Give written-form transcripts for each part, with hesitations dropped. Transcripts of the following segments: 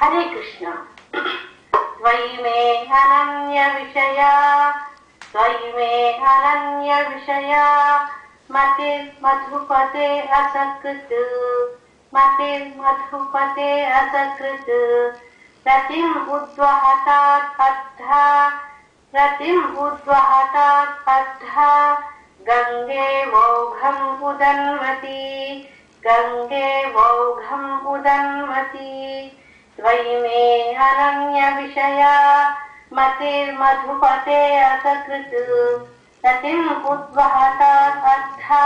हरे कृष्ण। त्वयि मे अनन्य विषया, त्वयि मे अनन्य विषया, मतिर्मधुपते असकृत्, मतिर्मधुपते असकृत्। रतिम् उद्वहतात् अद्धा, रतिम् उद्वहतात् अद्धा, गंगे वौघम् उदन्वती, गंगे वौघम् उदन्वती। त्वयि मे अनन्य विषया, मतिर्मधुपते असकृत्। रतिम् उद्वहतात् अद्धा,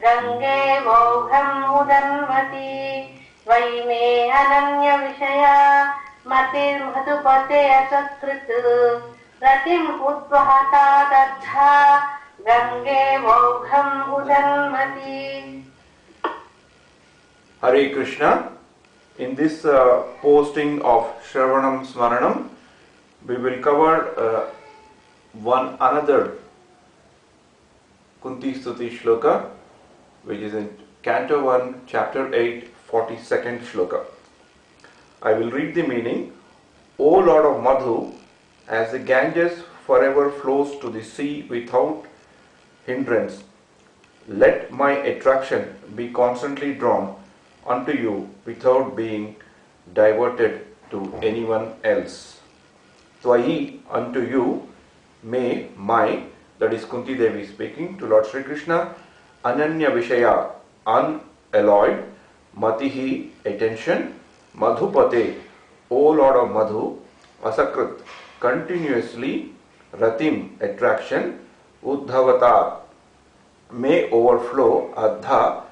गंगे वौघम् उदन्वती। त्वयि मे अनन्य विषया, मतिर्मधुपते असकृत्। रतिम् उद्वहतात् अद्धा, Gange वौघम् उदन्वती। Hare Krishna. In this posting of Shravanam Smaranam, we will cover one another Kunti Stuti Shloka, which is in Canto 1, Chapter 8, 42nd Shloka. I will read the meaning. O Lord of Madhu, as the Ganges forever flows to the sea without hindrance, let my attraction be constantly drawn unto you without being diverted to anyone else. Twayi, unto you, may my, that is Kunti Devi speaking to Lord Sri Krishna, Ananya Vishaya, unalloyed, Matihi, attention, Madhupate, O Lord of Madhu, Asakrit, continuously, Ratim, attraction, Uddhavata, may overflow, Adha,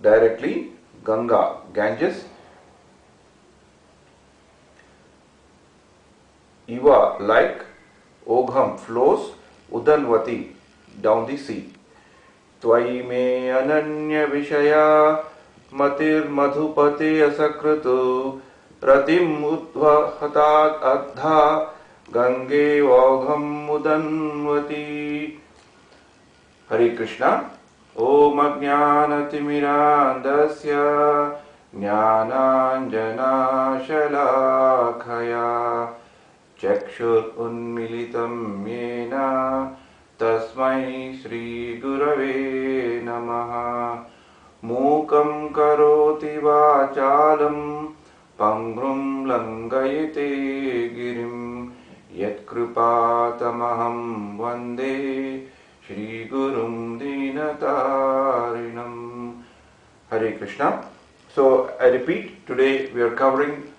directly, Ganga, Ganges, Iva, like, Ogham, flows, Udanvati, down the sea. Twayi me ananya vishaya, matir madhupate asakratu, ratim udvahatat adha, gange vagham udanvati. Hare Krishna. Om Ajnanatimirandasya Jnananjana Shalakaya Chakshur Unmilitam Yena Tasmai Shri Gurave Namaha. Mukam Karoti Vachalam Pangrum Langayate Girim Yatkrupatamaham Vande Shri Gurum Dinatarinam. Hare Krishna. So I repeat, today we are covering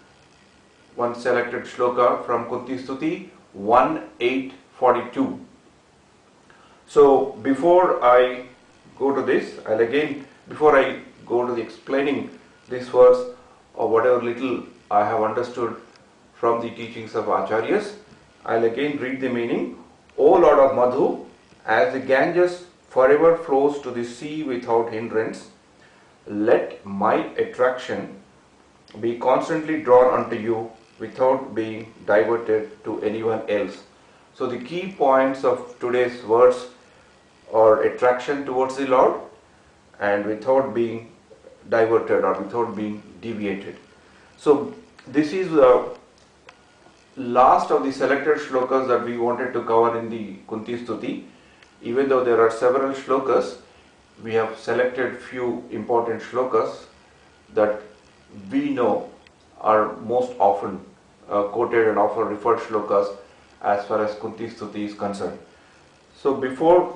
one selected shloka from Kunti Stuti 1.8.42. So before I go to this, before I go to the explaining this verse or whatever little I have understood from the teachings of Acharyas, I'll again read the meaning. O Lord of Madhu, as the Ganges forever flows to the sea without hindrance, let my attraction be constantly drawn unto you without being diverted to anyone else. So the key points of today's verse are attraction towards the Lord and without being diverted or without being deviated. So this is the last of the selected shlokas that we wanted to cover in the Kunti Stuti. Even though there are several shlokas, we have selected few important shlokas that we know are most often quoted and often referred shlokas as far as Kunti Stuti is concerned. So before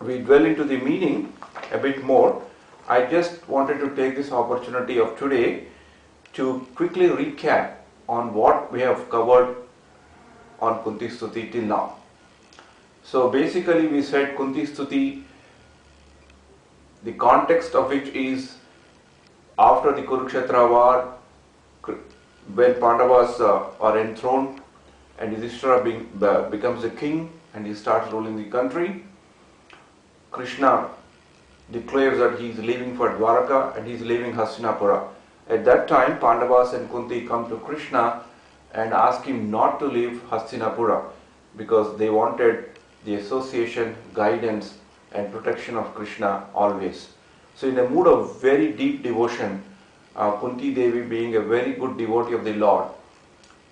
we dwell into the meaning a bit more, I just wanted to take this opportunity of today to quickly recap on what we have covered on Kunti Stuti till now. So basically we said Kunti Stuti, the context of which is after the Kurukshetra war, when Pandavas are enthroned and Yudhishthira becomes the king and he starts ruling the country. Krishna declares that he is leaving for Dwaraka and he is leaving Hastinapura. At that time, Pandavas and Kunti come to Krishna and ask him not to leave Hastinapura because they wanted the association, guidance and protection of Krishna always. So in a mood of very deep devotion, Kunti Devi being a very good devotee of the Lord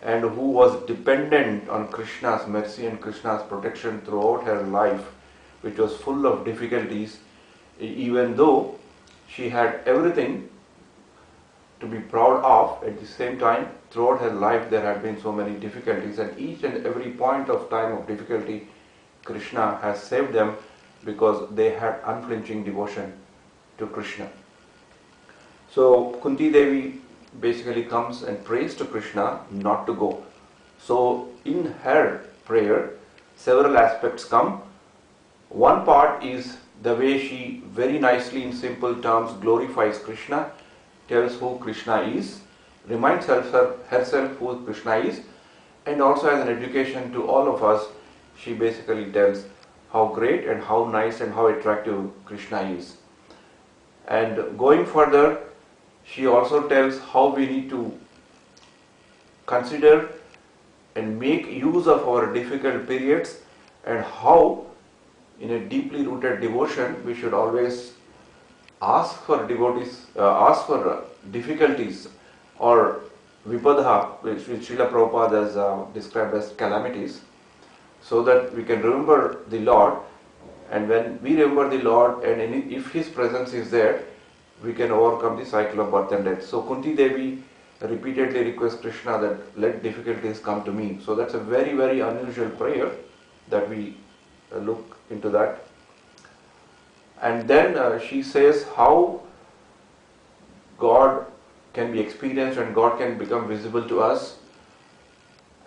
and who was dependent on Krishna's mercy and Krishna's protection throughout her life, which was full of difficulties, even though she had everything to be proud of, at the same time, throughout her life there had been so many difficulties, and each and every point of time of difficulty, Krishna has saved them because they had unflinching devotion to Krishna. So Kunti Devi basically comes and prays to Krishna not to go. So in her prayer, several aspects come. One part is the way she very nicely in simple terms glorifies Krishna, tells who Krishna is, reminds herself who Krishna is, and also as an education to all of us, she basically tells how great and how nice and how attractive Krishna is. And going further, she also tells how we need to consider and make use of our difficult periods, and how in a deeply rooted devotion we should always ask for difficulties or vipadha, which Srila Prabhupada has described as calamities, so that we can remember the Lord, and when we remember the Lord and if His presence is there, we can overcome the cycle of birth and death. So Kunti Devi repeatedly requests Krishna that let difficulties come to me. So that's a very, very unusual prayer that we look into that. And then she says how God can be experienced and God can become visible to us.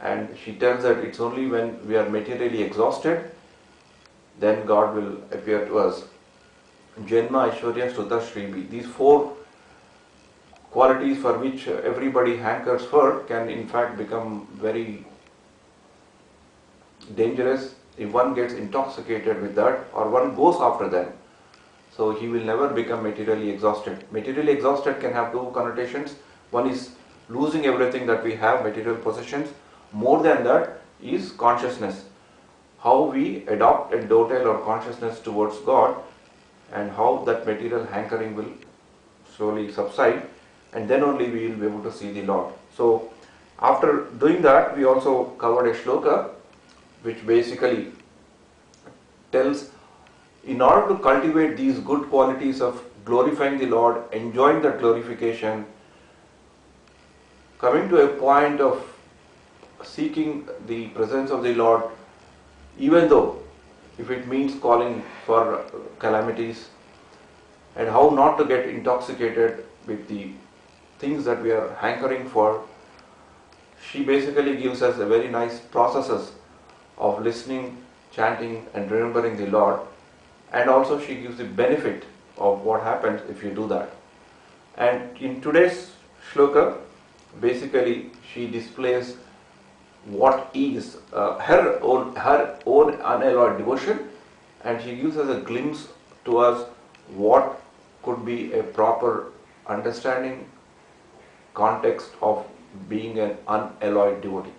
And she tells that it's only when we are materially exhausted, then God will appear to us. Janma, Aishwarya, Stuta, Shribi. These four qualities for which everybody hankers for can in fact become very dangerous if one gets intoxicated with that or one goes after them. So he will never become materially exhausted. Materially exhausted can have two connotations. One is losing everything that we have, material possessions. More than that is consciousness. How we adopt and dovetail our consciousness towards God, and how that material hankering will slowly subside, and then only we will be able to see the Lord. So after doing that, we also covered a shloka which basically tells, in order to cultivate these good qualities of glorifying the Lord, enjoying that glorification, coming to a point of seeking the presence of the Lord, even though if it means calling for calamities, and how not to get intoxicated with the things that we are hankering for, she basically gives us a very nice processes of listening, chanting and remembering the Lord, and also she gives the benefit of what happens if you do that. And in today's shloka, basically she displays what is her own unalloyed devotion, and she gives us a glimpse to us what could be a proper understanding context of being an unalloyed devotee.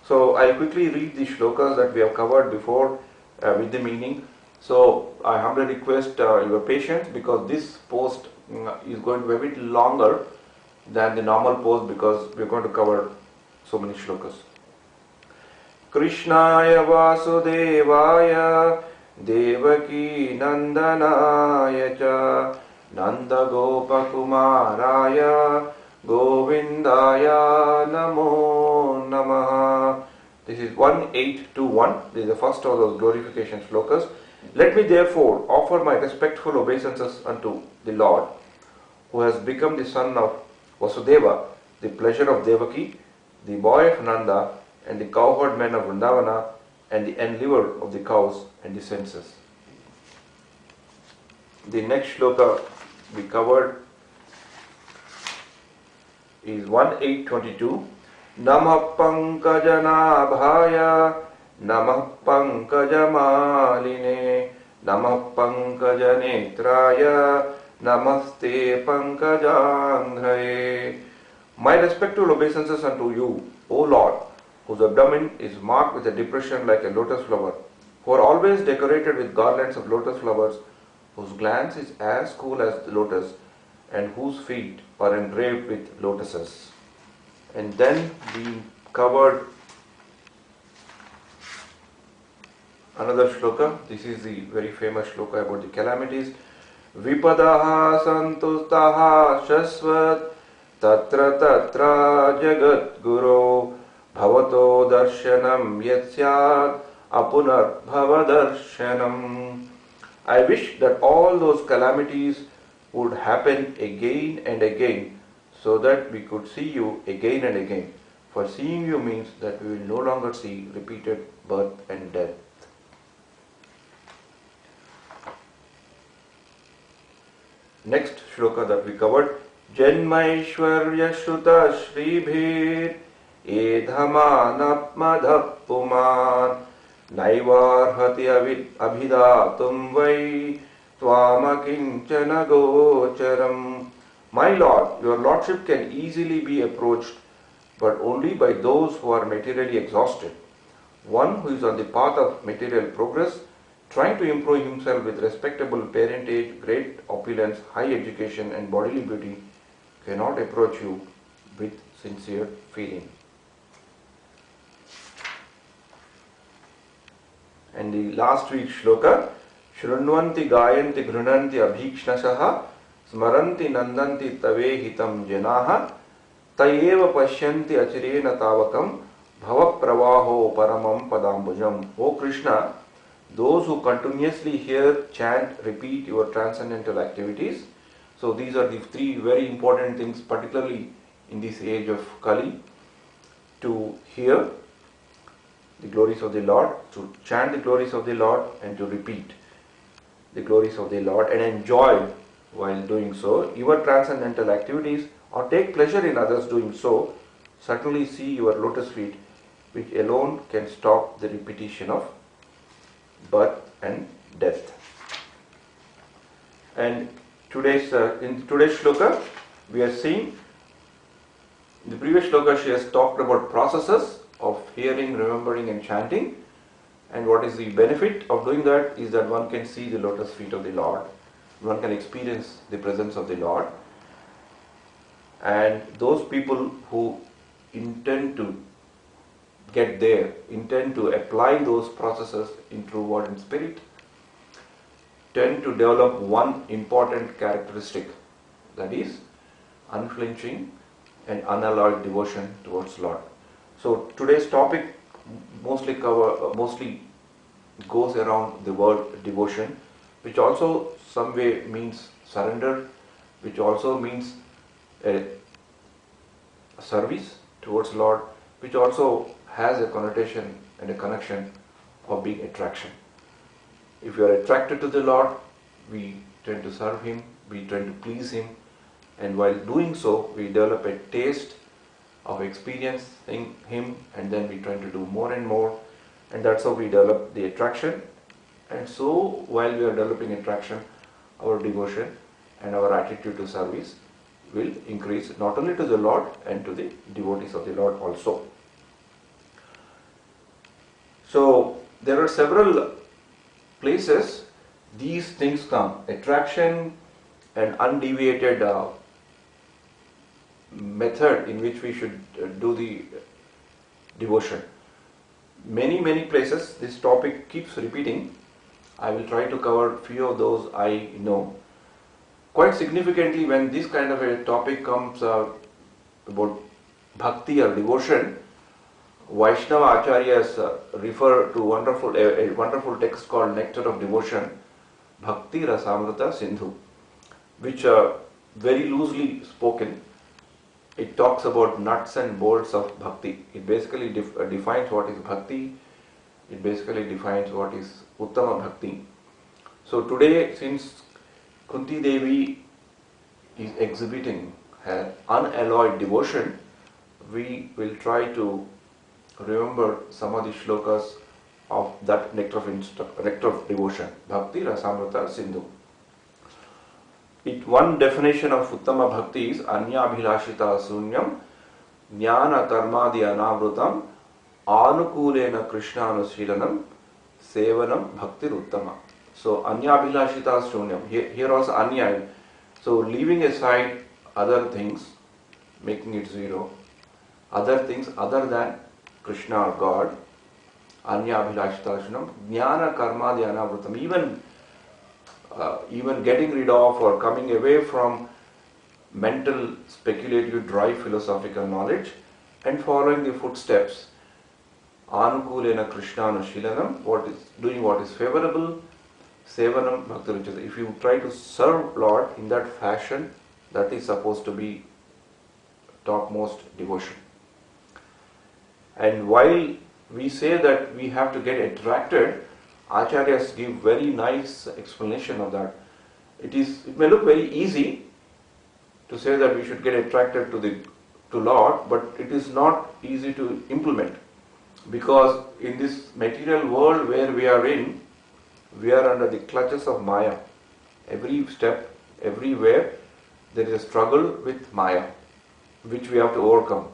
So I'll quickly read the shlokas that we have covered before with the meaning. So I humbly request your patience, because this post is going to be a bit longer than the normal post, because we're going to cover so many shlokas. Krishnaya Vasudevaya Devaki Nandanaya Cha Nanda Gopakumaraya Govindaya Namo Namaha. This is 1821. This is the first of those glorification shlokas. Let me therefore offer my respectful obeisances unto the Lord, who has become the son of Vasudeva, the pleasure of Devaki, the boy of Nanda, and the cowherd men of Vrindavana, and the enliver of the cows and the senses. The next shloka we covered is 1822. Namah Pankajanabhaya Namah Pankajamaline Namah Pankajanetraya Namaste Pankajandhraye. My respectful obeisances unto you, O Lord, whose abdomen is marked with a depression like a lotus flower, who are always decorated with garlands of lotus flowers, whose glance is as cool as the lotus, and whose feet are engraved with lotuses. And then we covered another shloka. This is the very famous shloka about the calamities. Vipadaha santustaha shasvat tatra tatra jagat guru bhavato darshanam yatsyat apunar bhavadarshanam. I wish that all those calamities would happen again and again, so that we could see you again and again. For seeing you means that we will no longer see repeated birth and death. Next shloka that we covered, Janmaishwarya Shruta Shribhir Edhamanapmadhapuman Naivarhati Abhidatum Vai Twamakinchana Gocharam. My Lord, your Lordship can easily be approached, but only by those who are materially exhausted. One who is on the path of material progress, trying to improve himself with respectable parentage, great opulence, high education and bodily beauty, cannot approach you with sincere feeling. And the last week's shloka, Shrunvanti gayanti grunanti abhikshnashaha smaranti nandanti tavehitam janaha tayeva pashyanti achirena tavakam bhava pravaho paramam padambujam. O Krishna, those who continuously hear, chant, repeat your transcendental activities. So these are the three very important things, particularly in this age of Kali, to hear the glories of the Lord, to chant the glories of the Lord, and to repeat the glories of the Lord and enjoy while doing so your transcendental activities, or take pleasure in others doing so. Certainly see your lotus feet, which alone can stop the repetition of birth and death. And in today's shloka, we are seeing, in the previous shloka she has talked about processes of hearing, remembering and chanting, and what is the benefit of doing that is that one can see the lotus feet of the Lord, one can experience the presence of the Lord, and those people who intend to get there, intend to apply those processes in true word and spirit, tend to develop one important characteristic, that is unflinching and unalloyed devotion towards Lord. So today's topic mostly goes around the word devotion, which also some way means surrender, which also means a service towards Lord, which also has a connotation and a connection of being attraction. If you are attracted to the Lord, we tend to serve Him, we tend to please Him, and while doing so, we develop a taste of experiencing Him, and then we try to do more and more, and that's how we develop the attraction. And so, while we are developing attraction, our devotion and our attitude to service will increase, not only to the Lord and to the devotees of the Lord also. So, there are several places these things come, attraction and undeviated method in which we should do the devotion. Many places this topic keeps repeating. I will try to cover few of those I know. Quite significantly, when this kind of a topic comes about bhakti or devotion, Vaishnava Acharyas refer to a wonderful text called Nectar of Devotion, Bhakti Rasamrita Sindhu, which very loosely spoken, it talks about nuts and bolts of bhakti. It basically defines what is bhakti, it basically defines what is Uttama Bhakti. So today, since Kunti Devi is exhibiting her unalloyed devotion, we will try to remember some of the shlokas of that nectar of devotion, Bhakti Rasamrita Sindhu. One definition of Uttama Bhakti is Anya Abhilashita Sunyam Jnana Karmadi Anavrutam Anukulena Krishna Anushrilanam Sevanam Bhakti Uttama. So Anya Abhilashita Sunyam. Here also Anya. So leaving aside other things, making it zero, other things other than Krishna or God, anya abhilashitarshanam, jnana karma dhyanavrutam, even getting rid of or coming away from mental, speculative, dry philosophical knowledge and following the footsteps, anukulena krishnanushilanam, doing what is favorable, sevanam bhaktiruchate. If you try to serve Lord in that fashion, that is supposed to be topmost devotion. And while we say that we have to get attracted, Acharyas give very nice explanation of that. It may look very easy to say that we should get attracted to Lord, but it is not easy to implement, because in this material world where we are in, we are under the clutches of Maya. Every step, everywhere, there is a struggle with Maya, which we have to overcome.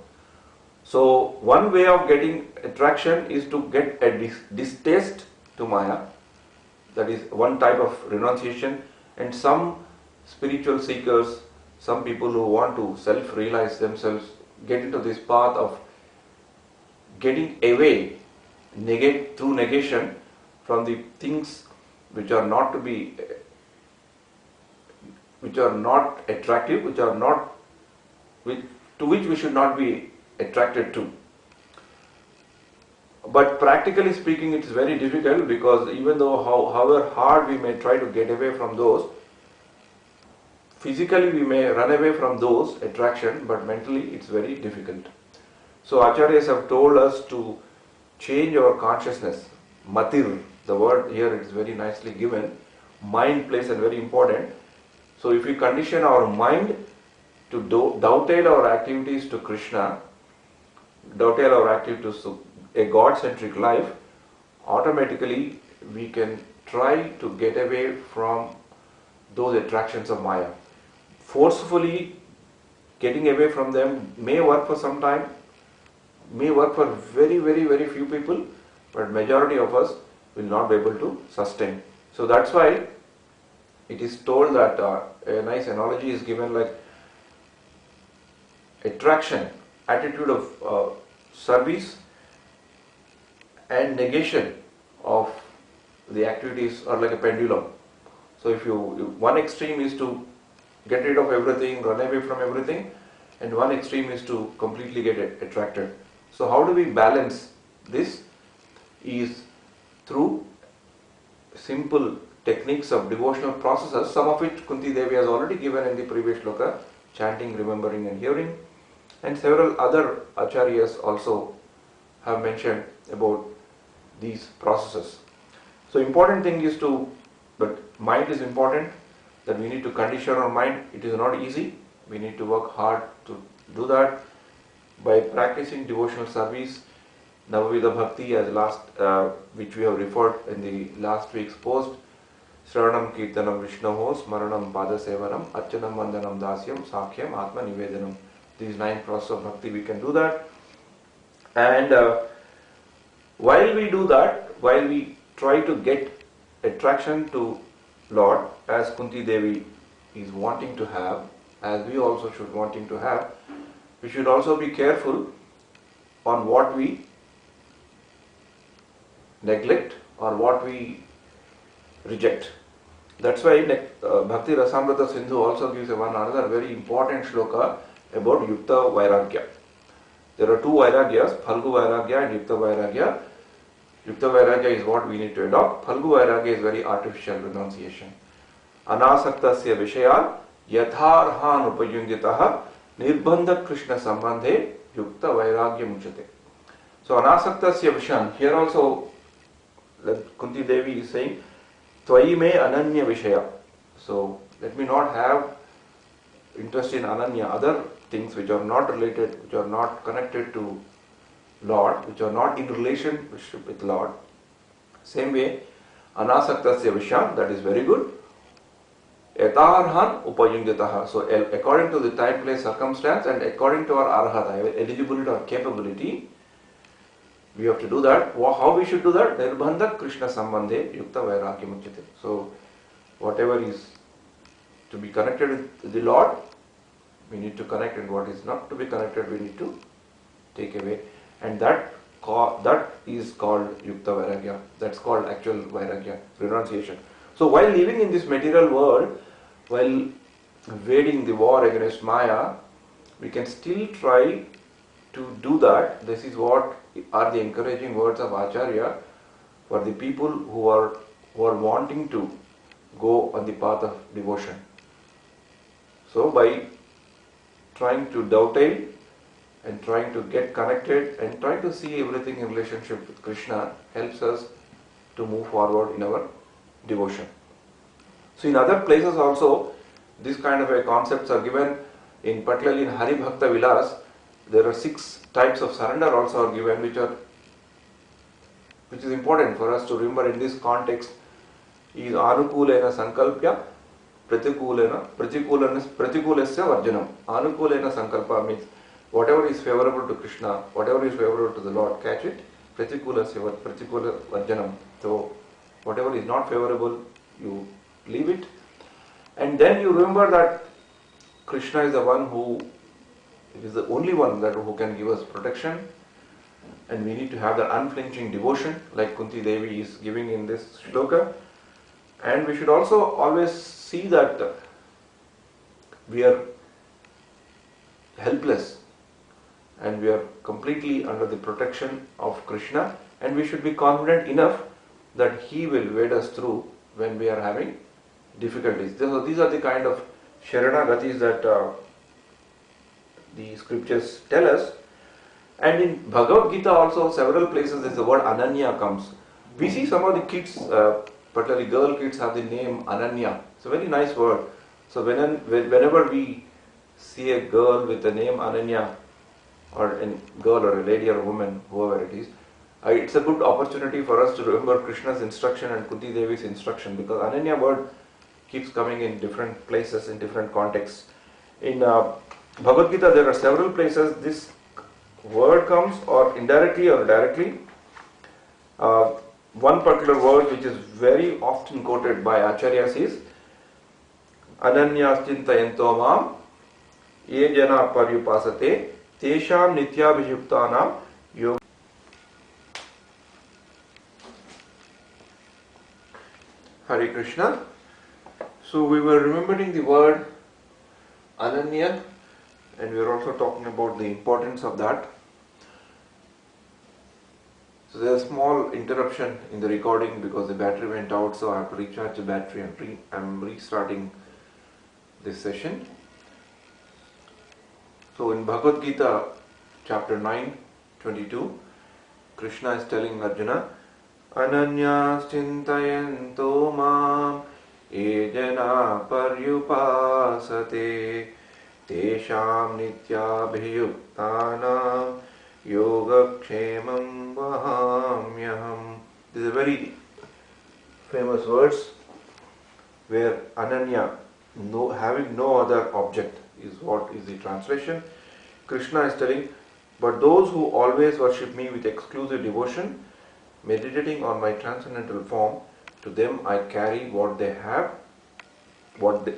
So one way of getting attraction is to get a distaste to Maya. That is one type of renunciation. And some spiritual seekers, some people who want to self-realize themselves, get into this path of getting away, through negation, from the things which are not attractive, to which we should not be attracted to. But practically speaking, it is very difficult, because even though however hard we may try to get away from those, physically we may run away from those attraction, but mentally it's very difficult. So Acharyas have told us to change our consciousness. Matir, the word here is very nicely given. Mind plays a very important. So if we condition our mind to dovetail our activities to Krishna, dovetail our activities to a God-centric life, automatically we can try to get away from those attractions of Maya. Forcefully getting away from them may work for some time, may work for very, very, very few people, but majority of us will not be able to sustain. So that's why it is told that a nice analogy is given, like attraction, attitude of service and negation of the activities are like a pendulum. So if one extreme is to get rid of everything, run away from everything, and one extreme is to completely get attracted. So how do we balance this? Is through simple techniques of devotional processes, some of which Kunti Devi has already given in the previous shloka, chanting, remembering and hearing, and several other acharyas also have mentioned about these processes. So important thing is but mind is important, that we need to condition our mind. It is not easy. We need to work hard to do that by practicing devotional service, Navavida Bhakti, as which we have referred in the last week's post. Shravanam Kirtanam Vishnoho, Smaranam Padasevanam, Archanam Vandanam Dasyam, Sakhyam Atma Nivedanam. These 9 processes of bhakti, we can do that. And while we do that, while we try to get attraction to Lord, as Kunti Devi is wanting to have, as we also should wanting to have, we should also be careful on what we neglect or what we reject. That's why Bhakti Rasamrita Sindhu also gives another very important shloka about Yukta Vairagya. There are 2 Vairagyas, Phalgu Vairagya and Yukta Vairagya. Yukta Vairagya is what we need to adopt. Phalgu Vairagya is very artificial renunciation. Anasaktasya Vishayat Yatharhan Upayungyataha Nirbandha Krishna Sambandhe Yukta Vairagya Muchate. So Anasaktasya Vishan, here also Kunti Devi is saying Tvayi me ananya vishaya. So let me not have interest in ananya, other things which are not related, which are not connected to Lord, which are not in relationship with Lord. Same way, anasaktasya vishyan, that is very good. Etarhan upayungyataha. So according to the time, place, circumstance, and according to our arhata, eligibility or capability, we have to do that. How we should do that? Nirbandha Krishna Sambandhe Yukta Vairagya Muchyate. So whatever is to be connected with the Lord, we need to connect, and what is not to be connected, we need to take away. And that is called Yukta Vairagya. That's called actual Vairagya, renunciation. So while living in this material world, while waging the war against Maya, we can still try to do that. This is what are the encouraging words of Acharya for the people who are wanting to go on the path of devotion. So by trying to dovetail and trying to get connected and trying to see everything in relationship with Krishna helps us to move forward in our devotion. So in other places also, these kind of concepts are given. In particularly in Hari Bhakta Vilas, there are 6 types of surrender also are given, which is important for us to remember in this context. Is anukulena sankalpya pratikulena pratikulasya varjanam. Anukulena sankalpa means whatever is favorable to Krishna, whatever is favorable to the Lord, catch it. Pratikulasya pratikula varjanam. So whatever is not favorable, you leave it. And then you remember that Krishna is the one who is the only one who can give us protection, and we need to have that unflinching devotion like Kunti Devi is giving in this shloka. And we should also always see that we are helpless and we are completely under the protection of Krishna, and we should be confident enough that He will wade us through when we are having difficulties. So these are the kind of Sharanagatis that the scriptures tell us. And in Bhagavad Gita also several places the word Ananya comes. We see some of the kids, particularly girl kids, have the name Ananya. It's a very nice word. So whenever we see a girl with the name Ananya, or a girl or a lady or a woman, whoever it is, it's a good opportunity for us to remember Krishna's instruction and Kunti Devi's instruction, because Ananya word keeps coming in different places, in different contexts. In Bhagavad Gita, there are several places this word comes, or indirectly or directly. One particular word which is very often quoted by Acharyas is Ananyas chintayanto mam ye jana paryupasate tesham nityabhijuktanam yoga. Hare Krishna. So we were remembering the word Ananya, and we were also talking about the importance of that. So there's a small interruption in the recording because the battery went out, so I have to recharge the battery and I'm restarting this session. So in Bhagavad Gita, chapter 9:22, Krishna is telling Arjuna, Ananyas chintayanto mam ye jana paryupasate tesham nityabhiyuktanam yogakshemam vahamyaham. These are very famous words where Ananya, having no other object, is what is the translation. Krishna is telling, but those who always worship me with exclusive devotion, meditating on my transcendental form, to them I carry what they have, to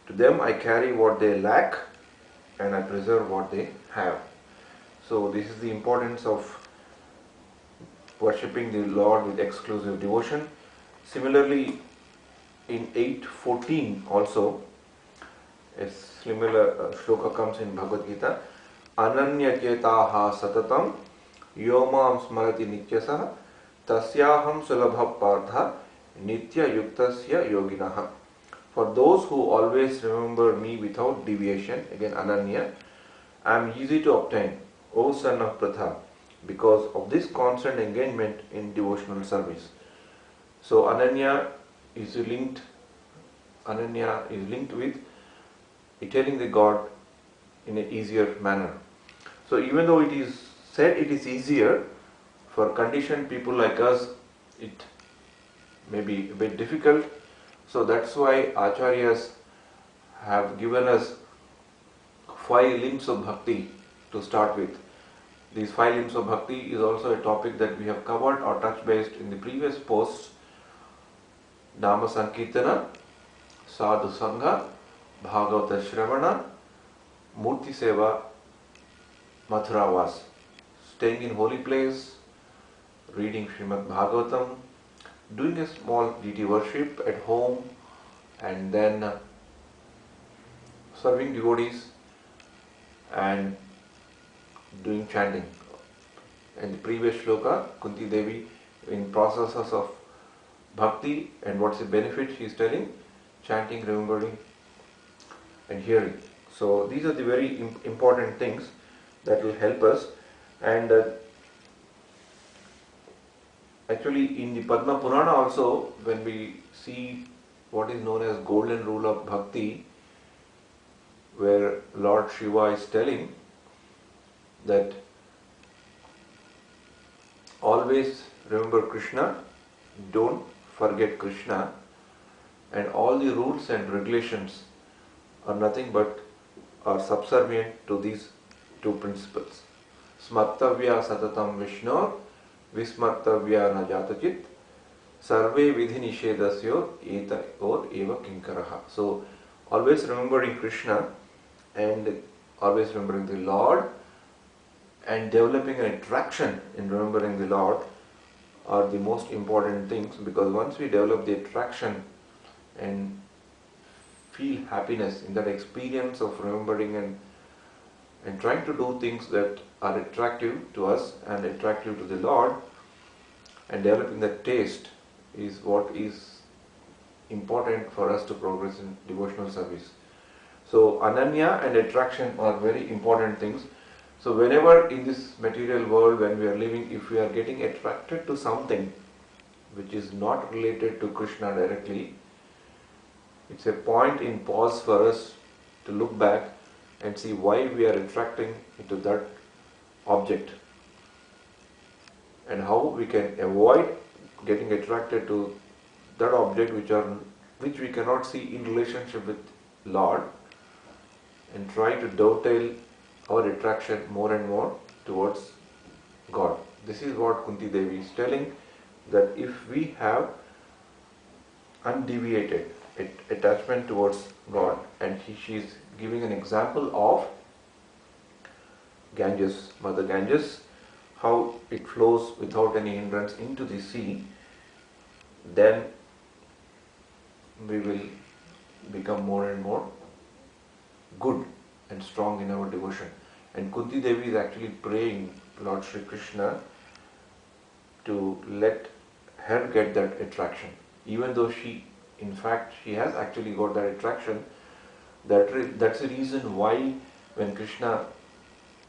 them I carry what they lack, and I preserve what they have. So this is the importance of worshipping the Lord with exclusive devotion. Similarly, in 8:14 also, a similar shloka comes in Bhagavad Gita. Ananya chetaha satatam yomam smarati nityasah tasyaham sulabha partha nitya yuktasya yoginaha. For those who always remember me without deviation, again Ananya, I am easy to obtain, O son of Pratha, because of this constant engagement in devotional service. So Ananya is linked with attaining the God in an easier manner. So even though it is said it is easier, for conditioned people like us, it may be a bit difficult. So that's why Acharyas have given us 5 limbs of bhakti to start with. These 5 limbs of bhakti is also a topic that we have covered or touch based in the previous posts. Nama Sankirtana, Sadhu Sangha, Bhagavata Shravana, Murti Seva, Mathuravas. Staying in holy place, reading Srimad Bhagavatam, doing a small deity worship at home, and then serving devotees and doing chanting. In the previous shloka, Kunti Devi in processes of bhakti, and what's the benefit she is telling? Chanting, remembering and hearing. So these are the very important things that will help us. And actually in the Padma Purana also, when we see what is known as golden rule of bhakti, where Lord Shiva is telling that always remember Krishna, don't forget Krishna, and all the rules and regulations are nothing but are subservient to these two principles. Smartavya satatam Vishnor, Vismartavya na jatachit, Sarve vidhi nishedasyo eta or eva kinkaraha. So always remembering Krishna and always remembering the Lord and developing an attraction in remembering the Lord are the most important things, because once we develop the attraction and feel happiness in that experience of remembering and trying to do things that are attractive to us and attractive to the Lord, and developing that taste is what is important for us to progress in devotional service. So Ananya and attraction are very important things. So whenever in this material world, when we are living, if we are getting attracted to something which is not related to Krishna directly, it's a point in pause for us to look back and see why we are attracting into that object, and how we can avoid getting attracted to that object which we cannot see in relationship with Lord, and try to dovetail our attraction more and more towards God. This is what Kunti Devi is telling, that if we have undeviated attachment towards God, and she is giving an example of Ganges, Mother Ganges, how it flows without any hindrance into the sea, then we will become more and more good and strong in our devotion. And Kunti Devi is actually praying Lord Shri Krishna to let her get that attraction, even though she has actually got that attraction. That's the reason why when Krishna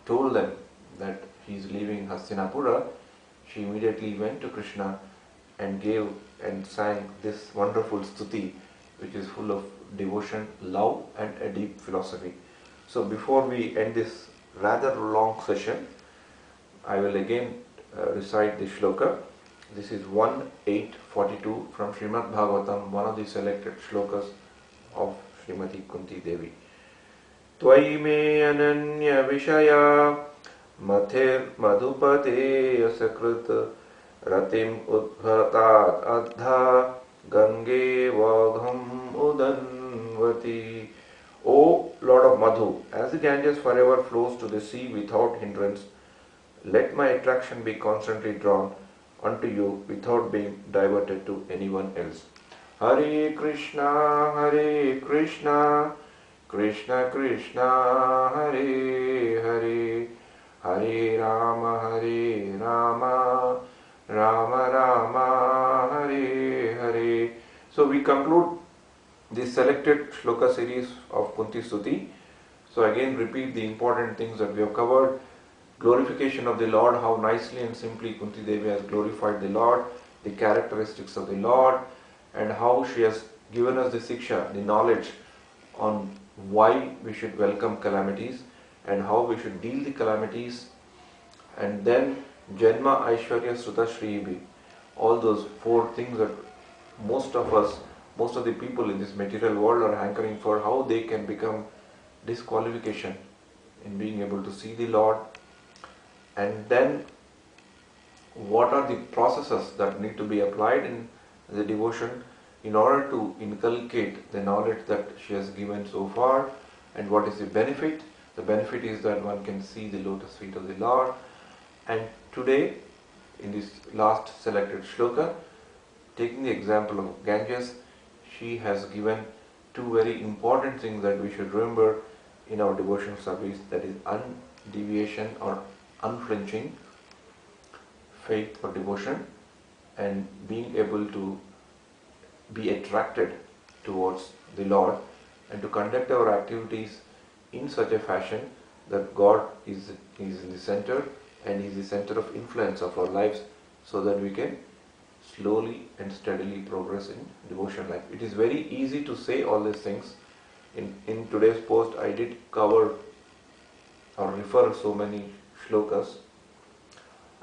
told them that he is leaving Hastinapura, she immediately went to Krishna and gave and sang this wonderful stuti, which is full of devotion, love and a deep philosophy. So before we end this rather long session, I will again recite the shloka. This is 1.8.42 from Srimad Bhagavatam, one of the selected shlokas of Srimati Kunti Devi. Tvai me ananya vishaya mathir madhupate yasakrit ratim udbhatat adha gange vagham udanvati. O Lord of Madhu, as the Ganges forever flows to the sea without hindrance, let my attraction be constantly drawn unto you without being diverted to anyone else. Hare Krishna, Krishna Krishna, Hare Hare, Hare Rama, Rama Rama, Hare Hare. So we conclude this selected shloka series of Kunti Stuti. So again repeat the important things that we have covered. Glorification of the Lord, how nicely and simply Kunti Devi has glorified the Lord, the characteristics of the Lord, and how she has given us the siksha, the knowledge on why we should welcome calamities and how we should deal the calamities. And then Janma, Aishwarya, Sruta, Shribi, all those four things that most of the people in this material world are hankering for, how they can become disqualification in being able to see the Lord. And then what are the processes that need to be applied in the devotion in order to inculcate the knowledge that she has given so far. And what is the benefit? The benefit is that one can see the lotus feet of the Lord. And today, in this last selected shloka, taking the example of Ganges, she has given two very important things that we should remember in our devotional service, that is undeviation or unflinching faith or devotion, and being able to be attracted towards the Lord and to conduct our activities in such a fashion that God is in the center and is the center of influence of our lives, so that we can slowly and steadily progress in devotion life. It is very easy to say all these things. In today's post I did cover or refer so many shlokas.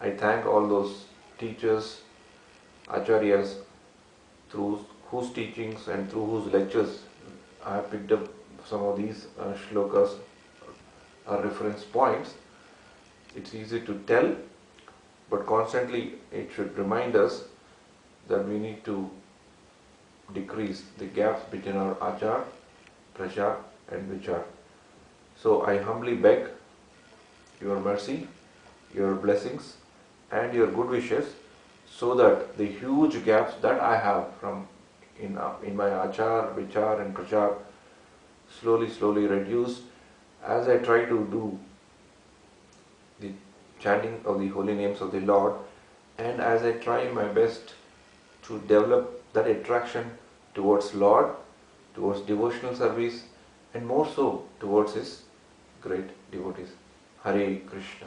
I thank all those teachers, acharyas, through whose teachings and through whose lectures I have picked up some of these shlokas or reference points. It's easy to tell, but constantly it should remind us that we need to decrease the gaps between our achar, prachar and vichar. So I humbly beg your mercy, your blessings and your good wishes, so that the huge gaps that I have in my achar, vichar and prachar slowly reduce as I try to do the chanting of the holy names of the Lord, and as I try my best to develop that attraction towards Lord, towards devotional service, and more so towards His great devotees. Hare Krishna.